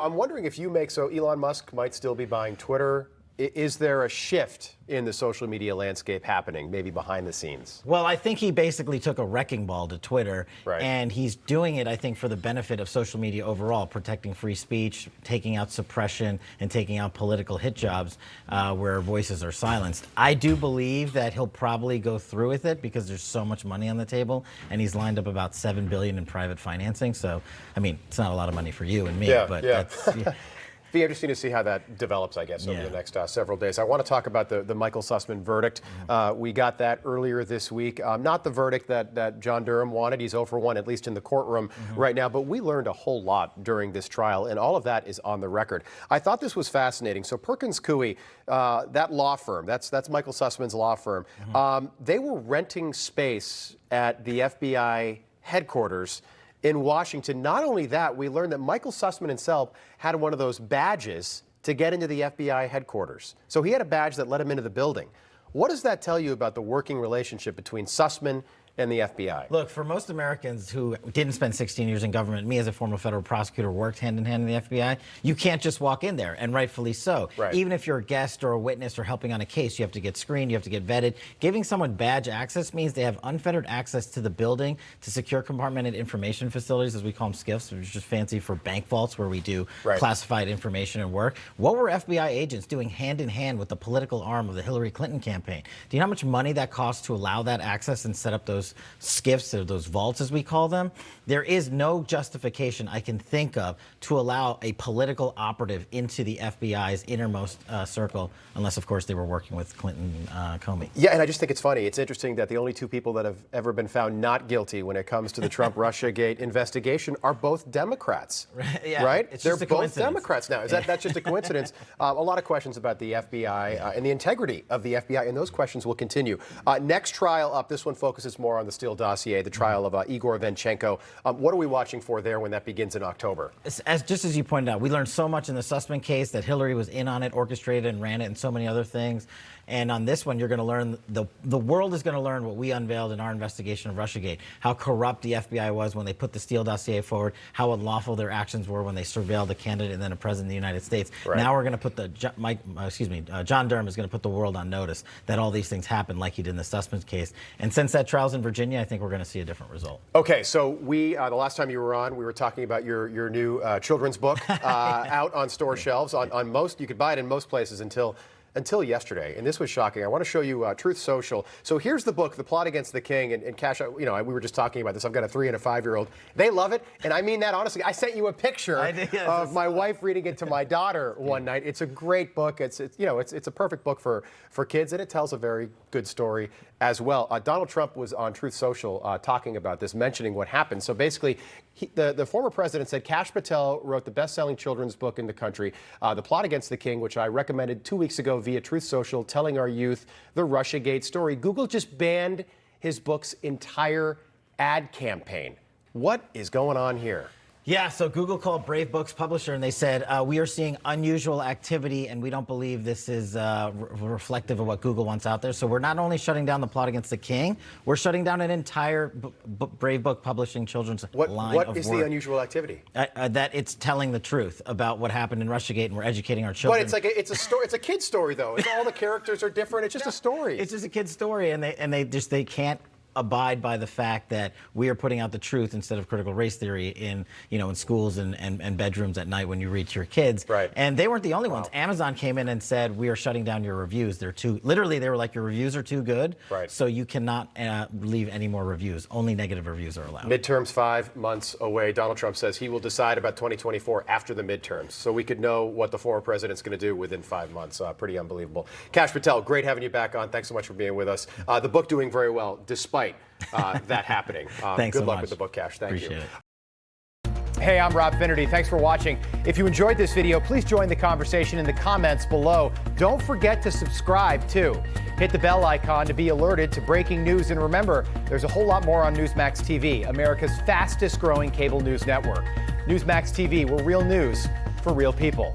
I'm wondering if Elon Musk might still be buying Twitter. Is there a shift in the social media landscape happening, maybe behind the scenes? Well, I think he basically took a wrecking ball to Twitter, right. And he's doing it, I think, for the benefit of social media overall, protecting free speech, taking out suppression, and taking out political hit jobs where voices are silenced. I do believe that he'll probably go through with it because there's so much money on the table, and he's lined up about $7 billion in private financing. So, I mean, it's not a lot of money for you and me, but that's... Yeah. Be interesting to see how that develops, I guess, over the next several days. I want to talk about the Michael Sussmann verdict. We got that earlier this week. Not the verdict that John Durham wanted. He's 0 for 1, at least in the courtroom right now. But we learned a whole lot during this trial, and all of that is on the record. I thought this was fascinating. So Perkins Coie, that law firm, that's Michael Sussmann's law firm, they were renting space at the FBI headquarters in Washington. Not only that, we learned that Michael Sussmann himself had one of those badges to get into the FBI headquarters. So he had a badge that let him into the building. What does that tell you about the working relationship between Sussmann and the FBI? Look, for most Americans who didn't spend 16 years in government, me as a former federal prosecutor worked hand in hand in the FBI, you can't just walk in there, and rightfully so. Right. Even if you're a guest or a witness or helping on a case, you have to get screened, you have to get vetted. Giving someone badge access means they have unfettered access to the building, to secure compartmented information facilities, as we call them SCIFs, which is just fancy for bank vaults where we do classified information and work. What were FBI agents doing hand in hand with the political arm of the Hillary Clinton campaign? Do you know how much money that costs to allow that access and set up those SCIFs, or those vaults as we call them? There is no justification I can think of to allow a political operative into the FBI's innermost circle, unless of course they were working with Clinton Comey. Yeah, and I just think it's funny. It's interesting that the only two people that have ever been found not guilty when it comes to the Trump-Russiagate investigation are both Democrats. Yeah, right? It's They're just a both Democrats now. That's just a coincidence? A lot of questions about the FBI and the integrity of the FBI, and those questions will continue. Next trial up, this one focuses more on the Steele dossier, the trial of Igor Venchenko. What are we watching for there when that begins in October? Just as you pointed out, we learned so much in the Sussmann case that Hillary was in on it, orchestrated and ran it, and so many other things. And on this one, you're going to learn, the world is going to learn what we unveiled in our investigation of Russiagate, how corrupt the FBI was when they put the Steele dossier forward, how unlawful their actions were when they surveilled a candidate and then a president of the United States. Right. Now we're going to put John Durham is going to put the world on notice that all these things happen like he did in the Sussmann case. And since that trial's in Virginia, I think we're going to see a different result. Okay, so the last time you were on, we were talking about your new children's book out on store shelves. On most, you could buy it in most places until yesterday, and this was shocking. I want to show you Truth Social. So here's the book, The Plot Against the King, and Kash, we were just talking about this. I've got a 3- and a 5-year-old. They love it, and I mean that honestly. I sent you a picture of my wife reading it to my daughter one night. It's a great book. It's a perfect book for kids, and it tells a very good story as well. Donald Trump was on Truth Social talking about this, mentioning what happened. So basically, the former president said Kash Patel wrote the best-selling children's book in the country, The Plot Against the King, which I recommended 2 weeks ago via Truth Social, telling our youth the Russiagate story. Google just banned his book's entire ad campaign. What is going on here? Yeah, so Google called Brave Books publisher and they said, we are seeing unusual activity and we don't believe this is reflective of what Google wants out there. So we're not only shutting down The Plot Against the King, we're shutting down an entire Brave Book publishing children's line of work. What is the unusual activity? That it's telling the truth about what happened in Russiagate and we're educating our children. But it's like it's a story. It's a kid's story, though. All the characters are different. It's just a story. It's just a kid's story, and they can't abide by the fact that we are putting out the truth instead of critical race theory in schools and bedrooms at night when you read to your kids. Right. And they weren't the only ones. Amazon came in and said, we are shutting down your reviews. They were like, your reviews are too good. Right. So you cannot leave any more reviews. Only negative reviews are allowed. Midterms 5 months away. Donald Trump says he will decide about 2024 after the midterms. So we could know what the former president's going to do within 5 months. Pretty unbelievable. Kash Patel, great having you back on. Thanks so much for being with us. The book doing very well, despite that happening. Thanks good so luck much with the book, Kash. Thank Appreciate you. It. Hey, I'm Rob Finnerty. Thanks for watching. If you enjoyed this video, please join the conversation in the comments below. Don't forget to subscribe, too. Hit the bell icon to be alerted to breaking news. And remember, there's a whole lot more on Newsmax TV, America's fastest growing cable news network. Newsmax TV, we're real news for real people.